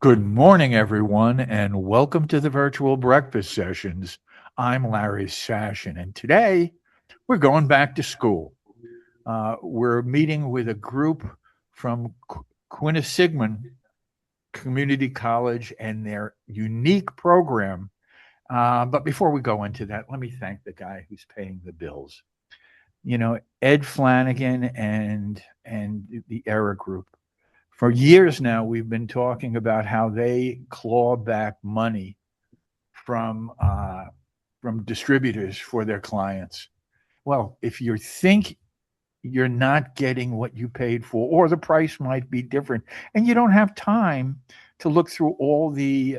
Good morning, everyone, and welcome to the virtual breakfast sessions. I'm Larry Sashin, and today we're going back to school. We're meeting with a group from Quinsigamond Community College and their unique program. But before we go into that, let me thank the guy who's paying the bills. Ed Flanagan and the Era Group. For years now, we've been talking about how they claw back money from uh, from distributors for their clients. Well, if you think you're not getting what you paid for, or the price might be different, and you don't have time to look through all the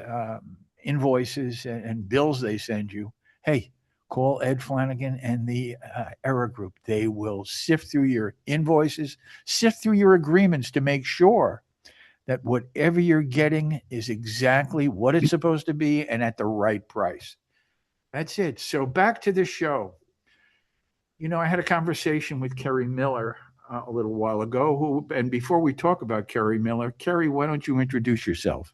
invoices and bills they send you, hey, call Ed Flanagan and the Era Group. They will sift through your invoices, sift through your agreements to make sure that whatever you're getting is exactly what it's supposed to be and at the right price. That's it. So back to the show. I had a conversation with Kerry Miller a little while ago. And before we talk about Kerry Miller, Kerry, why don't you introduce yourself?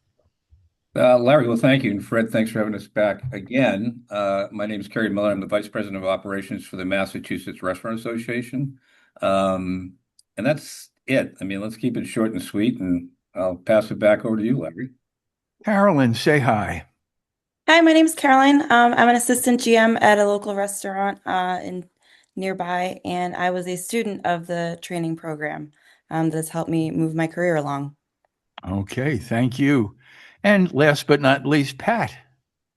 Larry, well, thank you. And Fred, thanks for having us back again. My name is Kerry Miller. I'm the Vice President of Operations for the Massachusetts Restaurant Association. And that's it. I mean, let's keep it short and sweet, and I'll pass it back over to you, Larry. Carolyn, say hi. Hi, my name is Caroline. I'm an assistant GM at a local restaurant in nearby, and I was a student of the training program that's helped me move my career along. Okay, thank you. And last but not least, Pat.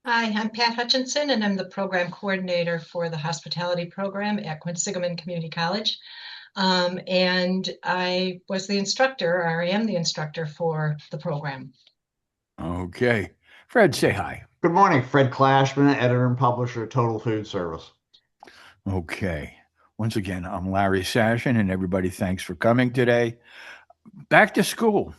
Hi, I'm Pat Hutchinson, and I'm the program coordinator for the hospitality program at Quinsigamond Community College. And I was the instructor, or I am the instructor for the program. Okay. Fred, say hi. Good morning, Fred Klashman, editor and publisher of Total Food Service. Okay. Once again, I'm Larry Sashin, and everybody, thanks for coming today. Back to school.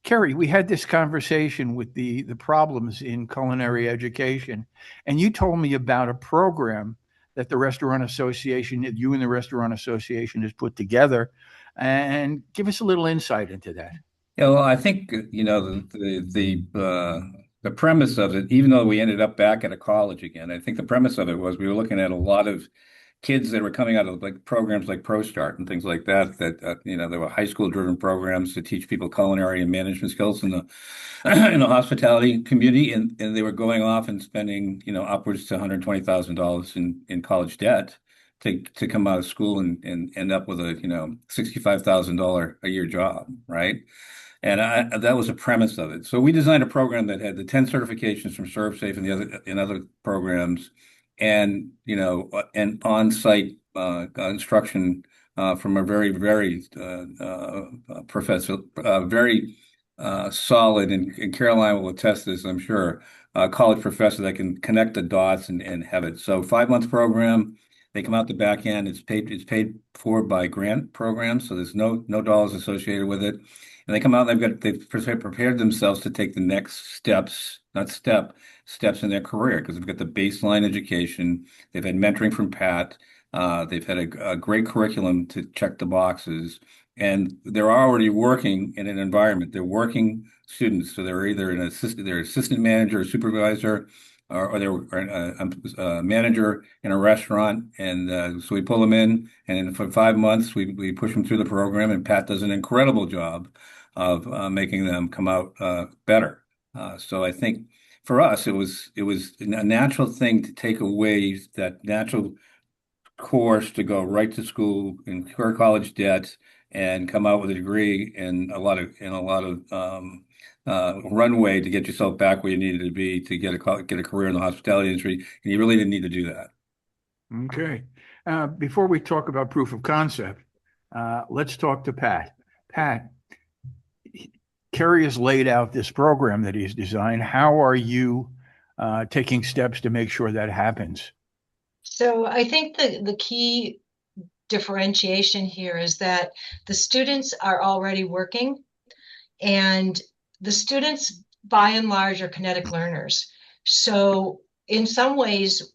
Kerry, we had this conversation with the problems in culinary education, and you told me about a program that the Restaurant Association, that you and the Restaurant Association has put together, and give us a little insight into that. Yeah, well, I think the premise of it, even though we ended up back at a college again, I think the premise of it was we were looking at a lot of kids that were coming out of like programs like Pro Start and things like that. There were high school driven programs to teach people culinary and management skills in the in the hospitality community, and they were going off and spending upwards to $120,000 in college debt to come out of school and end up with a $65,000 a year job, right? And that was the premise of it. So we designed a program that had the 10 certifications from ServSafe and other programs, and and on-site instruction from a very, very professor, very solid, and Caroline will attest this, I'm sure, college professor that can connect the dots and have it. So 5 month program. They come out the back end. It's paid for by grant programs, so there's no dollars associated with it. And they come out, they've prepared themselves to take the next steps, not steps in their career, because they've got the baseline education. They've had mentoring from Pat. They've had a great curriculum to check the boxes, and they're already working in an environment. They're working students, so they're either they're assistant manager or supervisor, or they're a manager in a restaurant. And so we pull them in, and for 5 months, we push them through the program, and Pat does an incredible job of making them come out better. So I think for us, it was a natural thing to take away that natural course to go right to school, incur college debt, and come out with a degree and a lot of runway to get yourself back where you needed to be to get a career in the hospitality industry, and you really didn't need to do that. Okay. Before we talk about proof of concept, let's talk to Pat. Pat, Kerry has laid out this program that he's designed. How are you taking steps to make sure that happens? So I think the key differentiation here is that the students are already working, and the students by and large are kinetic learners. So in some ways,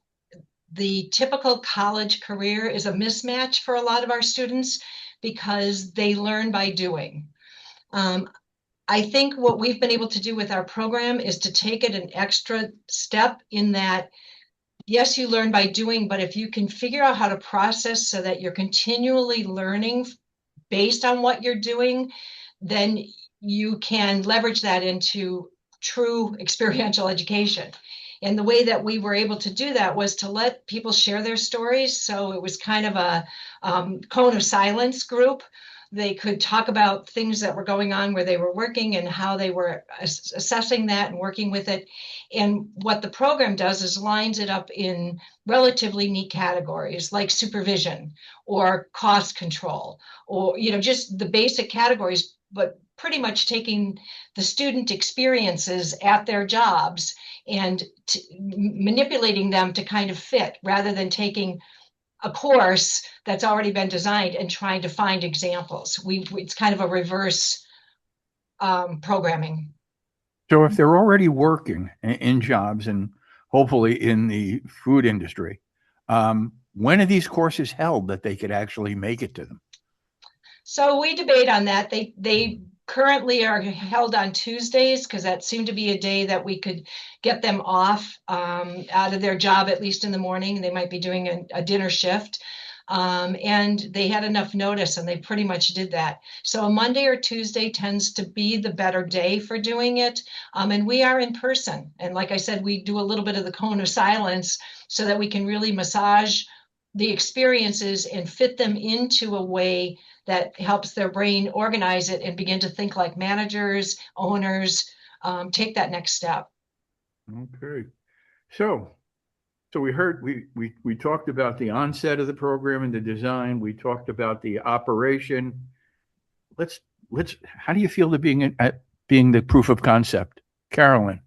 the typical college career is a mismatch for a lot of our students because they learn by doing. I think what we've been able to do with our program is to take it an extra step in that, yes, you learn by doing, but if you can figure out how to process so that you're continually learning based on what you're doing, then you can leverage that into true experiential education. And the way that we were able to do that was to let people share their stories. So it was kind of a cone of silence group. They could talk about things that were going on where they were working and how they were assessing that and working with it. And what the program does is lines it up in relatively neat categories like supervision or cost control, or just the basic categories, but pretty much taking the student experiences at their jobs and manipulating them to kind of fit, rather than taking a course that's already been designed and trying to find examples. It's kind of a reverse programming. So if they're already working in jobs and hopefully in the food industry, when are these courses held that they could actually make it to them? So we debate on that. They currently are held on Tuesdays because that seemed to be a day that we could get them off out of their job, at least in the morning. They might be doing a dinner shift. And they had enough notice and they pretty much did that. So a Monday or Tuesday tends to be the better day for doing it. And we are in person. And like I said, we do a little bit of the cone of silence so that we can really massage the experiences and fit them into a way that helps their brain organize it and begin to think like managers, owners, take that next step. Okay. So we talked about the onset of the program and the design. We talked about the operation. How do you feel being the proof of concept, Carolyn?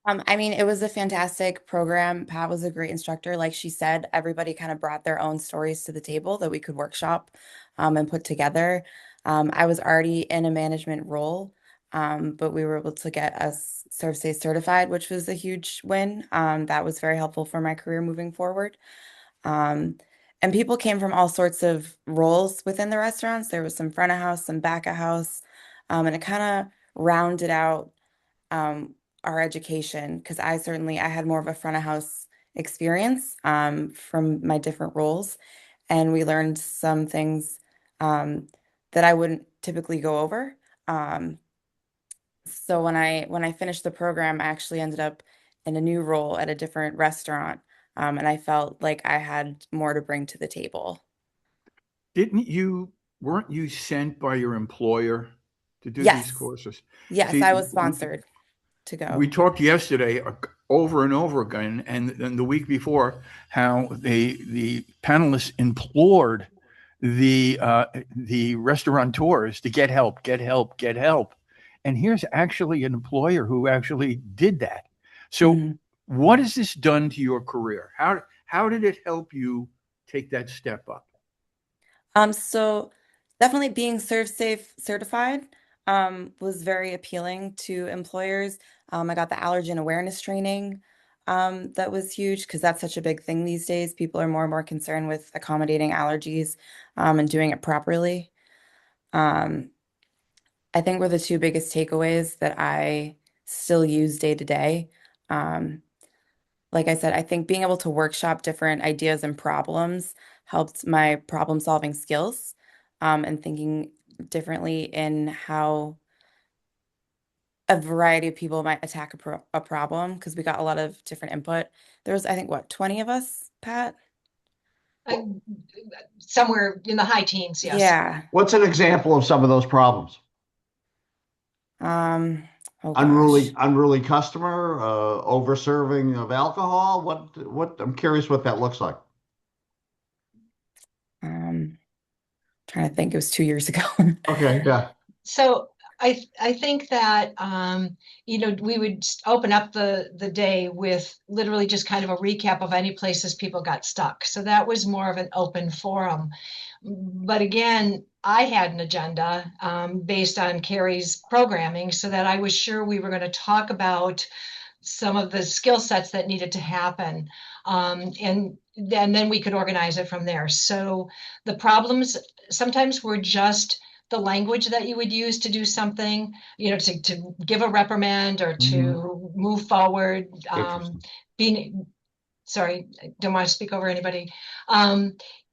I mean, it was a fantastic program. Pat was a great instructor. Like she said, everybody kind of brought their own stories to the table that we could workshop and put together. I was already in a management role, but we were able to get us ServSafe certified, which was a huge win. That was very helpful for my career moving forward. And people came from all sorts of roles within the restaurants. There was some front of house, some back of house, and it kind of rounded out our education, because I had more of a front of house experience from my different roles, and we learned some things that I wouldn't typically go over. So when I finished the program, I actually ended up in a new role at a different restaurant, and I felt like I had more to bring to the table. Weren't you sent by your employer to do Yes. these courses? Yes, See, I was sponsored to go. we talked yesterday over and over again, and the week before, how the panelists implored the restaurateurs to get help, get help, get help. And here's actually an employer who actually did that. So what has this done to your career? How did it help you take that step up? So definitely being ServSafe certified was very appealing to employers. I got the allergen awareness training. That was huge because that's such a big thing these days. People are more and more concerned with accommodating allergies and doing it properly. I think were the two biggest takeaways that I still use day to day. Like I said, I think being able to workshop different ideas and problems helped my problem solving skills and thinking differently in how a variety of people might attack a problem, because we got a lot of different input. There was, I think, what, 20 of us, Pat? Somewhere in the high teens, yes. Yeah. What's an example of some of those problems? Oh Unruly, gosh. unruly customer, over serving of alcohol. What? I'm curious what that looks like. Trying to think, it was 2 years ago. Okay, yeah. So I think that we would open up the day with literally just kind of a recap of any places people got stuck. So that was more of an open forum. But again, I had an agenda based on Kerry's programming, so that I was sure we were going to talk about some of the skill sets that needed to happen. And then we could organize it from there. So the problems sometimes were just the language that you would use to do something, to give a reprimand or to move forward. Sorry, I don't want to speak over anybody.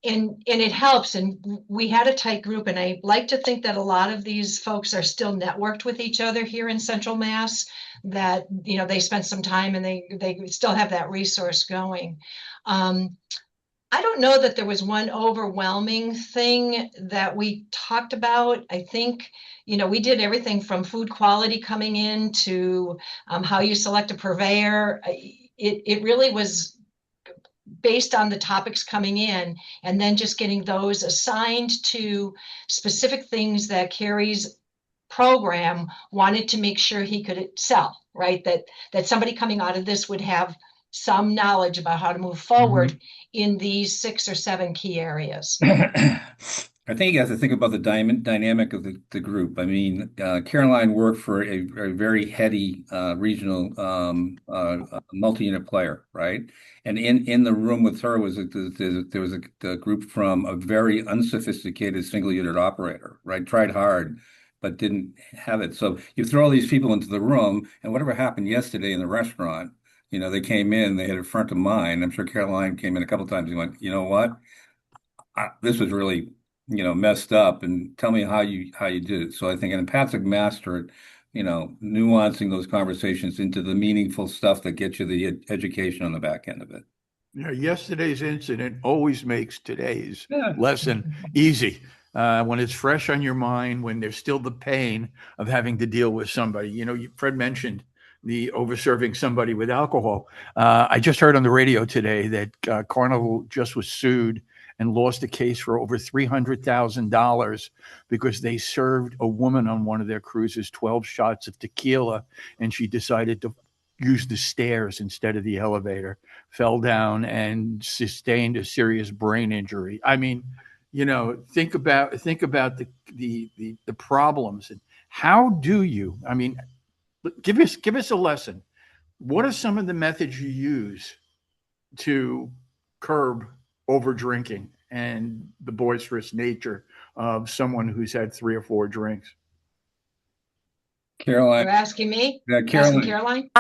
And it helps. And we had a tight group, and I like to think that a lot of these folks are still networked with each other here in Central Mass, that, they spent some time and they still have that resource going. I don't know that there was one overwhelming thing that we talked about. I think, we did everything from food quality coming in to how you select a purveyor. It really was based on the topics coming in, and then just getting those assigned to specific things that Kerry's program wanted to make sure he could sell, right? That somebody coming out of this would have some knowledge about how to move forward in these 6 or 7 key areas. I think you have to think about the dynamic of the group. I mean, Caroline worked for a very heady regional multi-unit player, right? And in the room with her there was a group from a very unsophisticated single unit operator, right? Tried hard, but didn't have it. So you throw all these people into the room, and whatever happened yesterday in the restaurant, they came in, they had a front of mind. I'm sure Caroline came in a couple of times and went, you know what? This was really, messed up, and tell me how you did it. So I think, and Pat's a master at, nuancing those conversations into the meaningful stuff that gets you the education on the back end of it. Yesterday's incident always makes today's lesson easy. When it's fresh on your mind, when there's still the pain of having to deal with somebody. Fred mentioned the overserving somebody with alcohol. I just heard on the radio today that Carnival just was sued and lost a case for over $300,000 because they served a woman on one of their cruises 12 shots of tequila, and she decided to use the stairs instead of the elevator, fell down and sustained a serious brain injury. I mean, think about the problems, and how do you, give us a lesson. What are some of the methods you use to curb over drinking and the boisterous nature of someone who's had 3 or 4 drinks? Caroline. You're asking me? Yeah, Caroline. Caroline?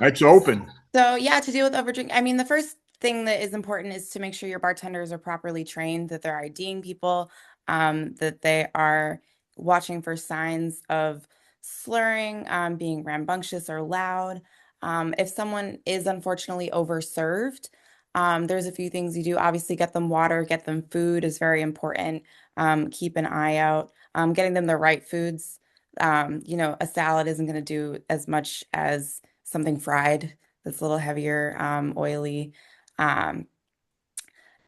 It's open. So yeah, to deal with overdrinking, the first thing that is important is to make sure your bartenders are properly trained, that they're IDing people, that they are watching for signs of slurring, being rambunctious or loud. If someone is unfortunately overserved, there's a few things you do. Obviously, get them water, get them food is very important. Keep an eye out, getting them the right foods. A salad isn't going to do as much as something fried that's a little heavier, oily. And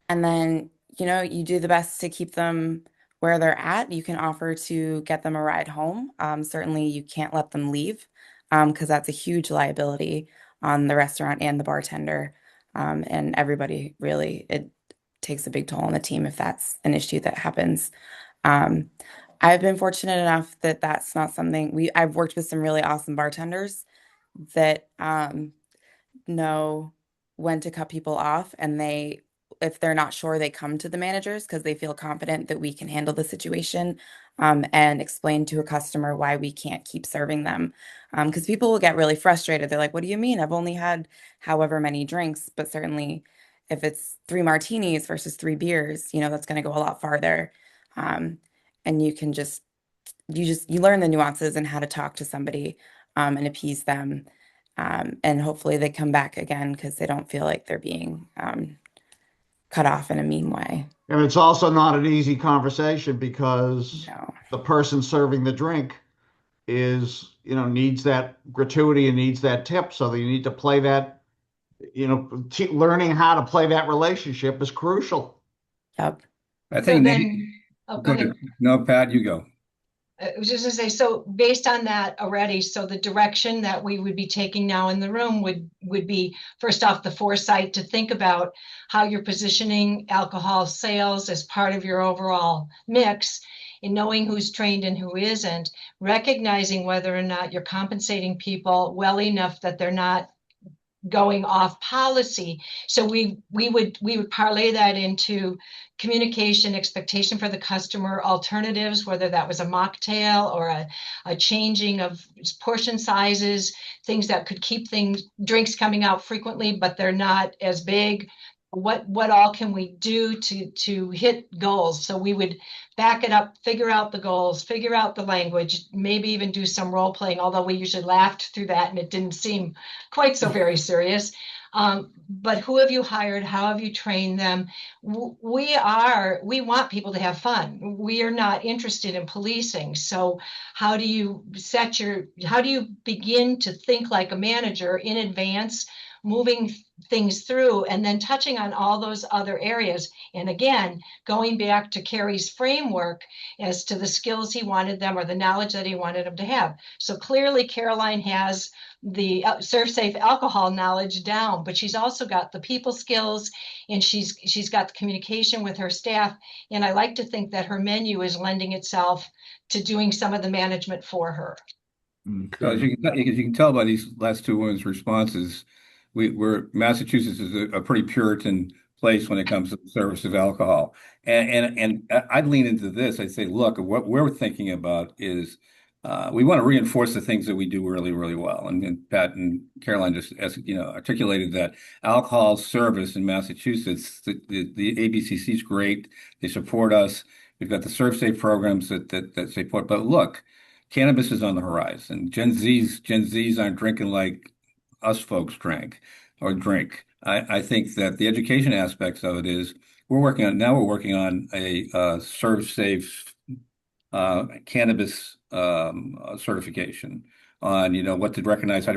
then, you do the best to keep them where they're at. You can offer to get them a ride home. Certainly, you can't let them leave because that's a huge liability on the restaurant and the bartender. And everybody, really, it takes a big toll on the team if that's an issue that happens. I've been fortunate enough that that's not something I've worked with some really awesome bartenders that know when to cut people off, and if they're not sure, they come to the managers because they feel confident that we can handle the situation and explain to a customer why we can't keep serving them. Because people will get really frustrated. They're like, what do you mean? I've only had however many drinks, but certainly if it's 3 martinis versus 3 beers, that's going to go a lot farther. And you can you learn the nuances and how to talk to somebody and appease them. And hopefully they come back again because they don't feel like they're being cut off in a mean way. And it's also not an easy conversation because the person serving the drink is, needs that gratuity and needs that tip. So that you need to play that, learning how to play that relationship is crucial. Yep. I think go ahead. No, Pat, you go. I was just going to say, so based on that already, so the direction that we would be taking now in the room would be, first off, the foresight to think about how you're positioning alcohol sales as part of your overall mix, and knowing who's trained and who isn't, recognizing whether or not you're compensating people well enough that they're not going off policy. So we would parlay that into communication, expectation for the customer, alternatives, whether that was a mocktail or a changing of portion sizes, things that could keep drinks coming out frequently, but they're not as big. What all can we do to hit goals? So we would back it up, figure out the goals, figure out the language, maybe even do some role playing, although we usually laughed through that and it didn't seem quite so very serious. But who have you hired? How have you trained them? We want people to have fun. We are not interested in policing. So how do you begin to think like a manager in advance, moving things through and then touching on all those other areas? And again, going back to Kerry's framework as to the skills he wanted them or the knowledge that he wanted them to have. So clearly Caroline has the serve safe alcohol knowledge down, but she's also got the people skills, and she's got the communication with her staff. And I like to think that her menu is lending itself to doing some of the management for her. So as you can tell by these last two women's responses, Massachusetts is a pretty Puritan place when it comes to the service of alcohol. And I'd lean into this. I'd say, look, what we're thinking about is we want to reinforce the things that we do really, really well. And Pat and Caroline just articulated that alcohol service in Massachusetts, the ABCC is great. They support us. We've got the Serve Safe programs that support. But look, cannabis is on the horizon. Gen Zs aren't drinking like us folks drink. I think that the education aspects of it is we're working on a Serve Safe cannabis certification on how to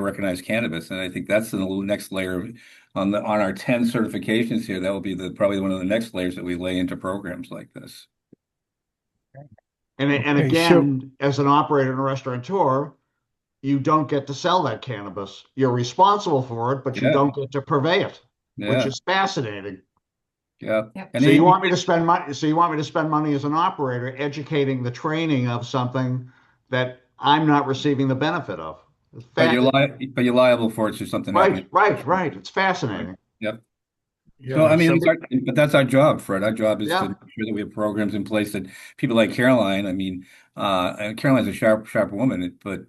recognize cannabis, and I think that's the next layer on our 10 certifications here. That will be probably one of the next layers that we lay into programs like this. And again, as an operator and a restaurateur, you don't get to sell that cannabis. You're responsible for it, but you don't get to purvey it, which is fascinating. Yeah. So you want me to spend money? So you want me to spend money as an operator, educating the training of something that I'm not receiving the benefit of? But you're liable for it, so something. Right. It's fascinating. Right. Yep. Yeah, so I mean, but that's our job, Fred. Our job is to make sure that we have programs in place that people like Caroline. I mean, Caroline's a sharp woman, but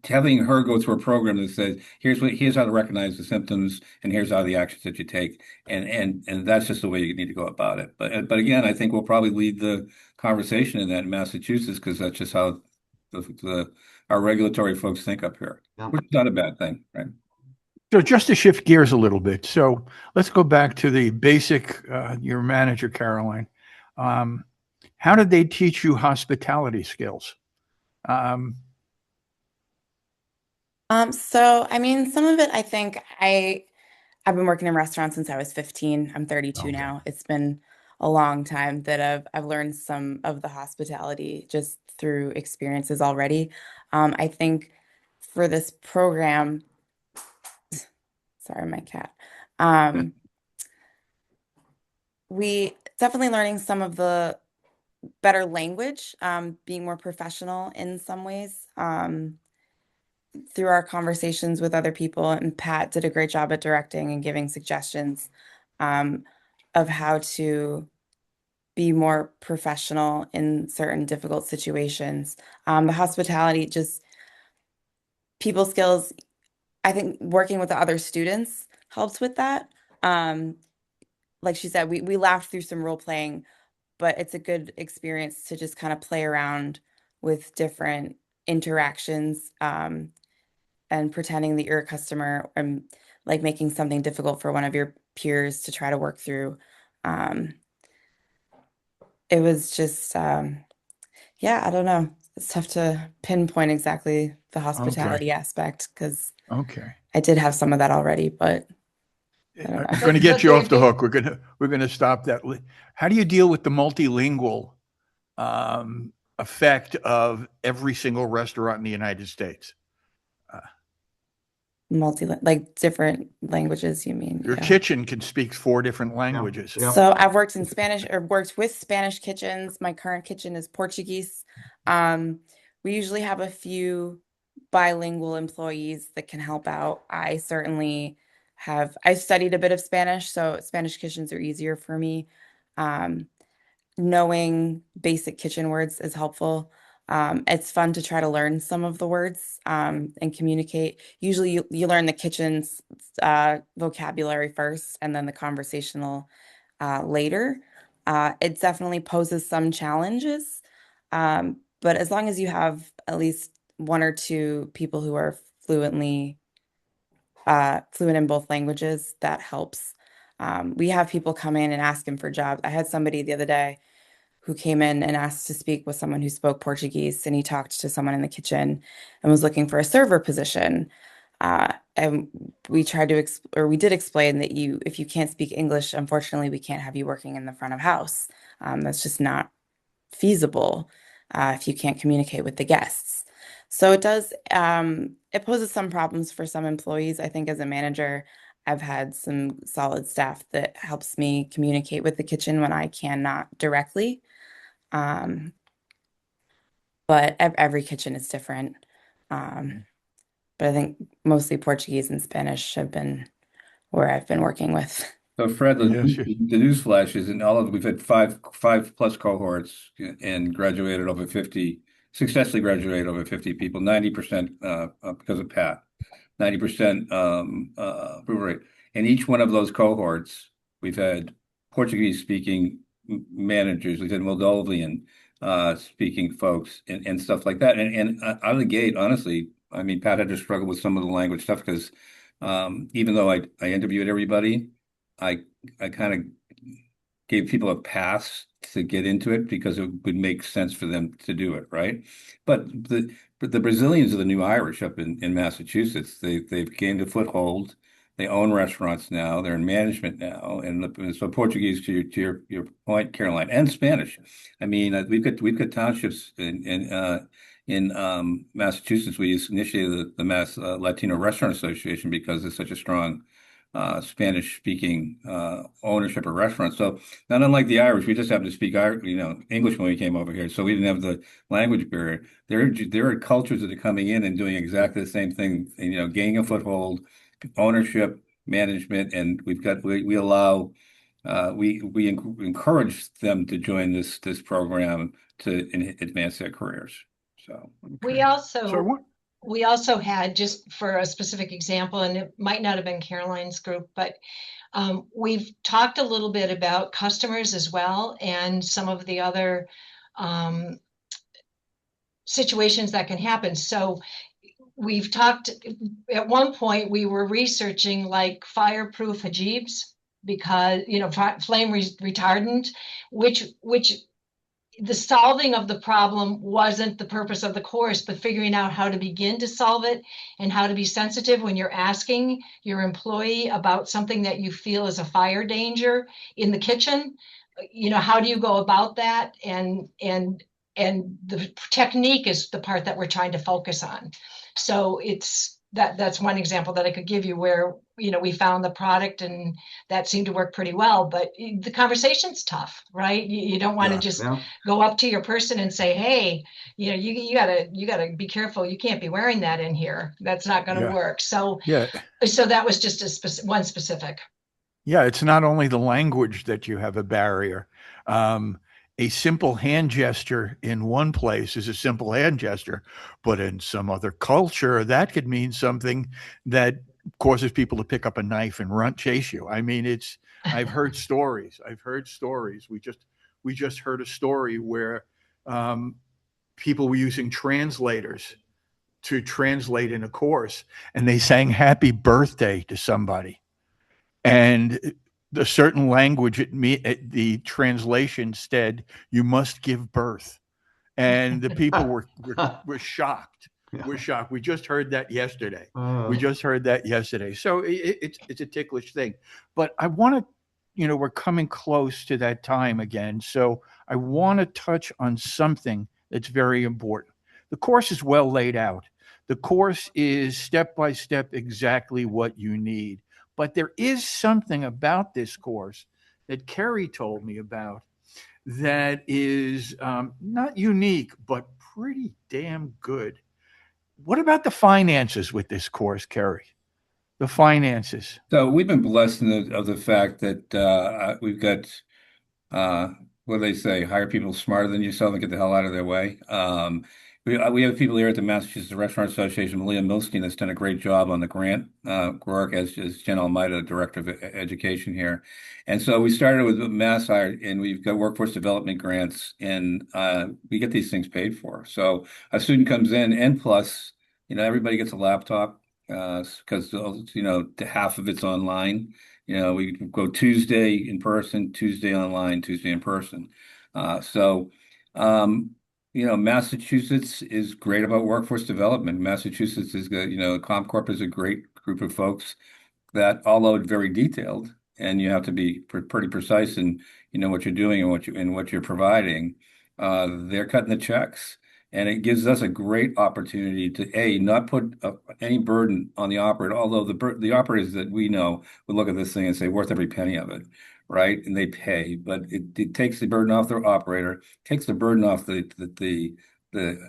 having her go through a program that says here's how to recognize the symptoms and here's how the actions that you take, and that's just the way you need to go about it. But again, I think we'll probably lead the conversation in that in Massachusetts, because that's just how our regulatory folks think up here, which is not a bad thing, right? So just to shift gears a little bit, so let's go back to the basic, your manager, Caroline. How did they teach you hospitality skills? So, I mean, some of it, I think I've been working in restaurants since I was 15. I'm 32 now. It's been a long time that I've learned some of the hospitality just through experiences already. I think for this program, sorry, my cat. We definitely learning some of the better language, being more professional in some ways, through our conversations with other people. And Pat did a great job at directing and giving suggestions of how to be more professional in certain difficult situations. The hospitality, just people skills, I think working with the other students helps with that. Like she said, we laughed through some role playing, but it's a good experience to just kind of play around with different interactions, and pretending that you're a customer, and like making something difficult for one of your peers to try to work through. It was just, I don't know. It's tough to pinpoint exactly the hospitality aspect, because I did have some of that already, but I'm going to get you off the hook. We're going to stop that. How do you deal with the multilingual effect of every single restaurant in the United States? Like different languages, you mean? Your kitchen can speak 4 different languages. So I've worked in Spanish, or worked with Spanish kitchens. My current kitchen is Portuguese. We usually have a few bilingual employees that can help out. I certainly I've studied a bit of Spanish, so Spanish kitchens are easier for me. Um, Knowing basic kitchen words is helpful. It's fun to try to learn some of the words and communicate. Usually you learn the kitchen's vocabulary first and then the conversational later. It definitely poses some challenges, but as long as you have at least one or two people who are fluent in both languages, that helps. We have people come in and asking for jobs. I had somebody the other day who came in and asked to speak with someone who spoke Portuguese, and he talked to someone in the kitchen and was looking for a server position. And we did explain that if you can't speak English, unfortunately, we can't have you working in the front of house. That's just not feasible if you can't communicate with the guests. So it poses some problems for some employees. I think as a manager, I've had some solid staff that helps me communicate with the kitchen when I cannot directly. Um, but every kitchen is different. But I think mostly Portuguese and Spanish have been where I've been working with. So Fred, Yes, the news flash is we've had five plus cohorts and successfully graduated over 50 people, 90% because of Pat, 90% approval rate. And each one of those cohorts, we've had Portuguese speaking managers, we've had Moldovan speaking folks and stuff like that. And out of the gate, honestly, I mean, Pat had to struggle with some of the language stuff because even though I interviewed everybody, I kind of gave people a pass to get into it because it would make sense for them to do it, right? But the Brazilians are the new Irish up in Massachusetts. They've gained a foothold. They own restaurants now. They're in management now, and so Portuguese to your point, Caroline, and Spanish. I mean, we've got townships in Massachusetts. We initiated the Mass Latino Restaurant Association because there's such a strong Spanish speaking ownership of restaurants. So not unlike the Irish, we just happened to speak English when we came over here, so we didn't have the language barrier. There are cultures that are coming in and doing exactly the same thing, gaining a foothold, ownership, management, and we allow we encourage them to join this program to advance their careers. So We also had, just for a specific example, and it might not have been Caroline's group, but we've talked a little bit about customers as well and some of the other situations that can happen. So we've talked, at one point we were researching like fireproof hijabs because, flame retardant, which the solving of the problem wasn't the purpose of the course, but figuring out how to begin to solve it and how to be sensitive when you're asking your employee about something that you feel is a fire danger in the kitchen. How do you go about that? And the technique is the part that we're trying to focus on. So that's one example that I could give you where, we found the product and that seemed to work pretty well, but the conversation's tough, right? You don't want to just go up to your person and say, hey, you gotta be careful. You can't be wearing that in here. That's not going to work. So, so that was just one specific. Yeah, it's not only the language that you have a barrier. A simple hand gesture in one place is a simple hand gesture, but in some other culture, that could mean something that causes people to pick up a knife and chase you. I mean, I've heard stories. We just heard a story where people were using translators to translate in a course, and they sang happy birthday to somebody. And a certain language, the translation said, you must give birth. And the people were shocked. We're shocked. We just heard that yesterday. So it's a ticklish thing. But I want to, we're coming close to that time again. So I want to touch on something that's very important. The course is well laid out. The course is step by step exactly what you need. But there is something about this course that Kerry told me about that is not unique, but pretty damn good. What about the finances with this course, Kerry? The finances. So we've been blessed of the fact that we've got uh, what do they say? Hire people smarter than yourself and get the hell out of their way. We have people here at the Massachusetts Restaurant Association. Malia Milstein has done a great job on the grant work as Jen Almeida, Director of Education here. And so we started with Mass Hire, and we've got workforce development grants, and we get these things paid for. So a student comes in, and plus, everybody gets a laptop because half of it's online. We go Tuesday in person, Tuesday online, Tuesday in person. So, Massachusetts is great about workforce development. Massachusetts is good. ComCorp is a great group of folks that, although very detailed, and you have to be pretty precise in what you're doing and what you're providing. They're cutting the checks. And it gives us a great opportunity to not put any burden on the operator, although the operators that we know would look at this thing and say worth every penny of it, right? And they pay, but it takes the burden off their operator, takes the burden off the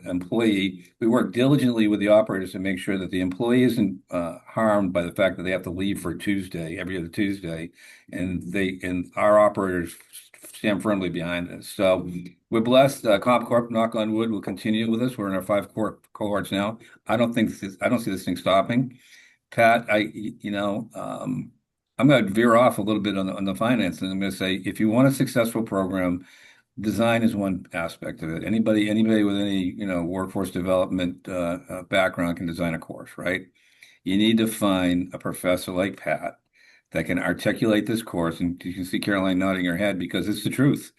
employee. We work diligently with the operators to make sure that the employee isn't harmed by the fact that they have to leave for Tuesday, every other Tuesday, and our operators stand firmly behind this. So we're blessed. ComCorp, knock on wood, will continue with us. We're in our 5 cohorts now. I don't see this thing stopping. Pat, I'm going to veer off a little bit on the finance, and I'm going to say, if you want a successful program, design is one aspect of it. Anybody with any workforce development background can design a course, right? You need to find a professor like Pat that can articulate this course, and you can see Caroline nodding her head because it's the truth.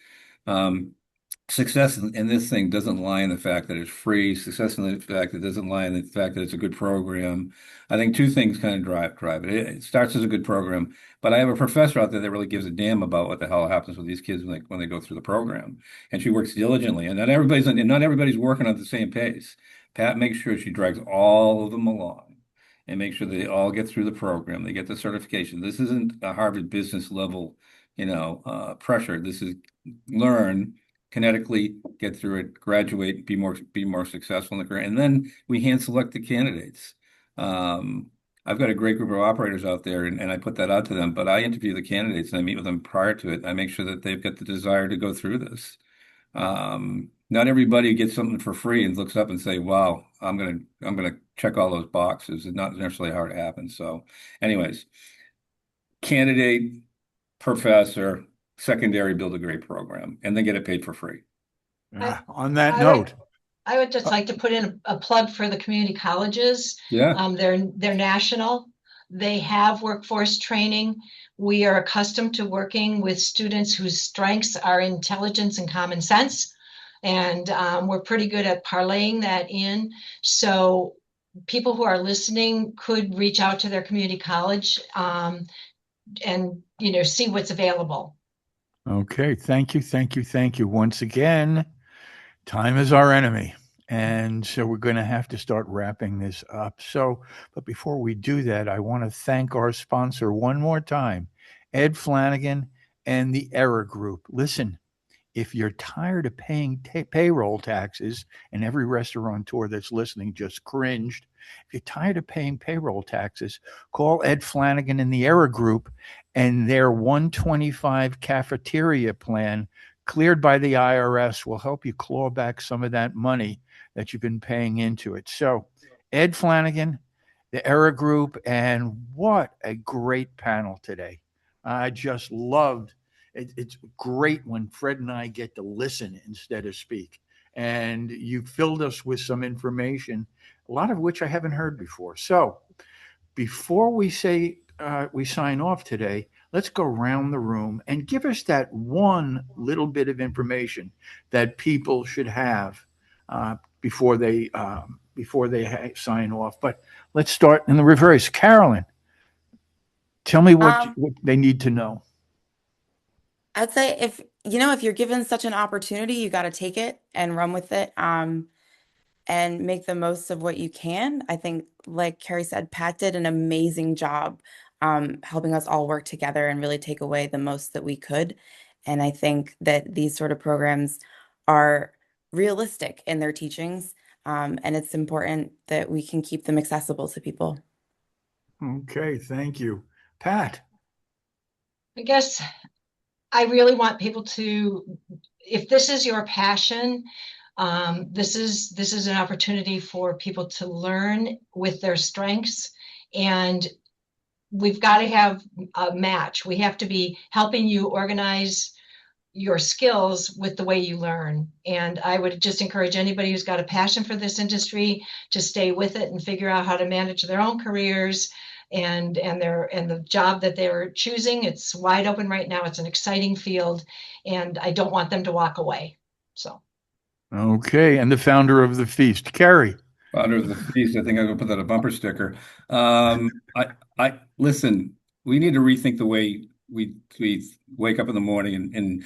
Success in this thing doesn't lie in the fact that it's free. Success in the fact that it doesn't lie in the fact that it's a good program. I think two things kind of drive it. It starts as a good program, but I have a professor out there that really gives a damn about what the hell happens with these kids when they go through the program, and she works diligently. And not everybody's working at the same pace. Pat makes sure she drags all of them along and make sure they all get through the program. They get the certification. This isn't a Harvard business level, pressure. This is learn kinetically, get through it, graduate, be more successful in the career, and then we hand select the candidates. I've got a great group of operators out there, and I put that out to them. But I interview the candidates and I meet with them prior to it. I make sure that they've got the desire to go through this. Not everybody gets something for free and looks up and say, "Wow, I'm gonna check all those boxes." It's not necessarily how it happens. So, anyways, candidate, professor, secondary, build a great program, and then get it paid for free. On that note, I would just like to put in a plug for the community colleges. Yeah. They're national. They have workforce training. We are accustomed to working with students whose strengths are intelligence and common sense. And we're pretty good at parlaying that in. So people who are listening could reach out to their community college and see what's available. Okay, thank you. Once again, time is our enemy. And so we're going to have to start wrapping this up. But before we do that, I want to thank our sponsor one more time, Ed Flanagan and the Error Group. Listen, if you're tired of paying payroll taxes, and every restaurateur that's listening just cringed, if you're tired of paying payroll taxes, call Ed Flanagan and the Error Group, and their 125 cafeteria plan cleared by the IRS will help you claw back some of that money that you've been paying into it. So Ed Flanagan, the Error Group, and what a great panel today. I just loved it. It's great when Fred and I get to listen instead of speak. And you filled us with some information, a lot of which I haven't heard before. So before we say we sign off today, let's go around the room and give us that one little bit of information that people should have before they sign off. But let's start in the reverse. Carolyn, tell me what they need to know. I'd say if you're given such an opportunity, you got to take it and run with it, and make the most of what you can. I think, like Kerry said, Pat did an amazing job helping us all work together and really take away the most that we could. And I think that these sort of programs are realistic in their teachings. And it's important that we can keep them accessible to people. Okay, thank you. Pat. I guess I really want people to, if this is your passion, this is an opportunity for people to learn with their strengths, and we've got to have a match. We have to be helping you organize your skills with the way you learn. And I would just encourage anybody who's got a passion for this industry to stay with it and figure out how to manage their own careers and the job that they're choosing. It's wide open right now. It's an exciting field, and I don't want them to walk away. So. Okay, and the founder of the feast, Kerry. Founder of the feast. I think I'm gonna put that on a bumper sticker. I listen. We need to rethink the way we wake up in the morning and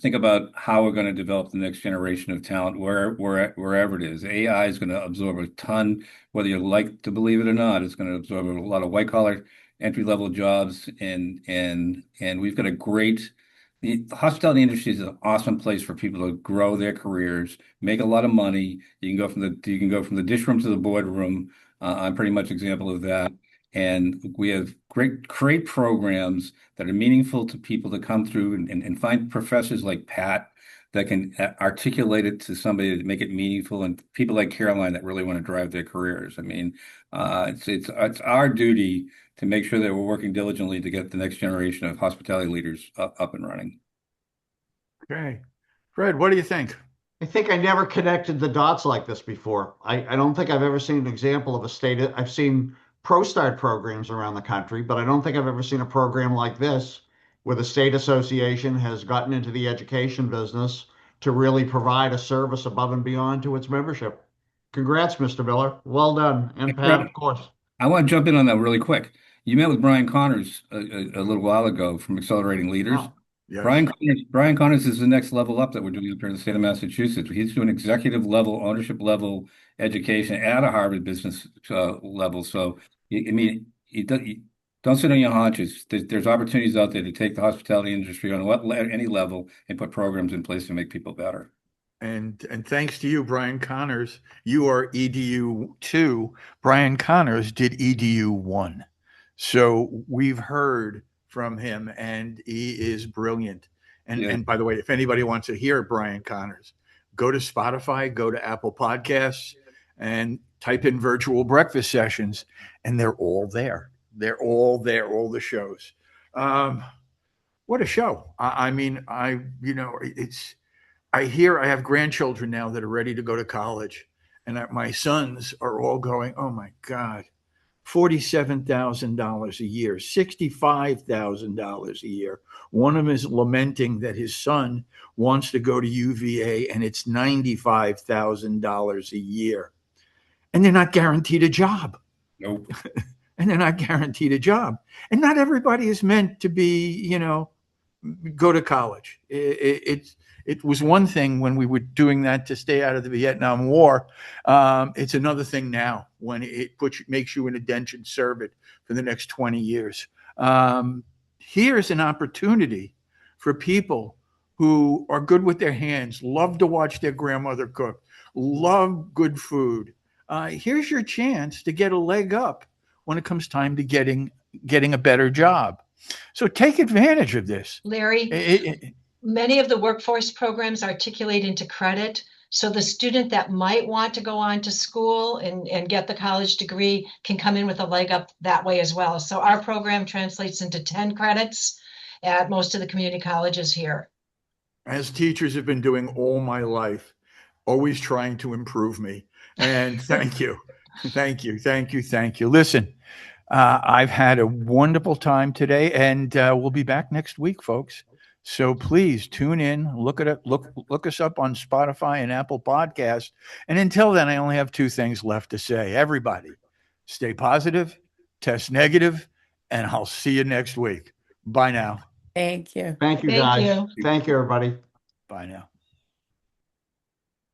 think about how we're going to develop the next generation of talent, wherever it is. AI is going to absorb a ton, whether you like to believe it or not. It's going to absorb a lot of white collar entry level jobs, and we've got a great. The hospitality industry is an awesome place for people to grow their careers, make a lot of money. You can go from the dish room to the boardroom. I'm pretty much an example of that. And we have great programs that are meaningful to people to come through and find professors like Pat that can articulate it to somebody to make it meaningful, and people like Caroline that really want to drive their careers. I mean, it's our duty to make sure that we're working diligently to get the next generation of hospitality leaders up and running. Okay. Fred, what do you think? I think I never connected the dots like this before. I don't think I've ever seen an example of a state. I've seen ProStart programs around the country, but I don't think I've ever seen a program like this where the state association has gotten into the education business to really provide a service above and beyond to its membership. Congrats, Mr. Miller. Well done. And Pat, of course. I want to jump in on that really quick. You met with Brian Connors a little while ago from Accelerating Leaders. Oh, yes. Brian Connors is the next level up that we're doing up here in the state of Massachusetts. He's doing executive level, ownership level education at a Harvard business level. So, I mean, don't sit on your haunches. There's opportunities out there to take the hospitality industry on any level and put programs in place to make people better. And thanks to you, Brian Connors, you are EDU 2. Brian Connors did EDU 1. So we've heard from him, and he is brilliant. And by the way, if anybody wants to hear Brian Connors, go to Spotify, go to Apple Podcasts, and type in virtual breakfast sessions, and they're all there. They're all there, all the shows. What a show. I mean, I have grandchildren now that are ready to go to college, and my sons are all going, oh my God, $47,000 a year, $65,000 a year. One of them is lamenting that his son wants to go to UVA and it's $95,000 a year. And they're not guaranteed a job. Nope. And they're not guaranteed a job. And not everybody is meant to be, go to college. It was one thing when we were doing that to stay out of the Vietnam War. It's another thing now when it makes you an indentured servant for the next 20 years. Here's an opportunity for people who are good with their hands, love to watch their grandmother cook, love good food. Here's your chance to get a leg up when it comes time to getting a better job. So take advantage of this. Larry, many of the workforce programs articulate into credit. So the student that might want to go on to school and get the college degree can come in with a leg up that way as well. So our program translates into 10 credits at most of the community colleges here. As teachers have been doing all my life, always trying to improve me. And thank you. Thank you. Listen, I've had a wonderful time today, and we'll be back next week, folks. So please tune in, look us up on Spotify and Apple Podcasts. And until then, I only have two things left to say. Everybody, stay positive, test negative, and I'll see you next week. Bye now. Thank you. Thank you, guys. Thank you, everybody. Bye now.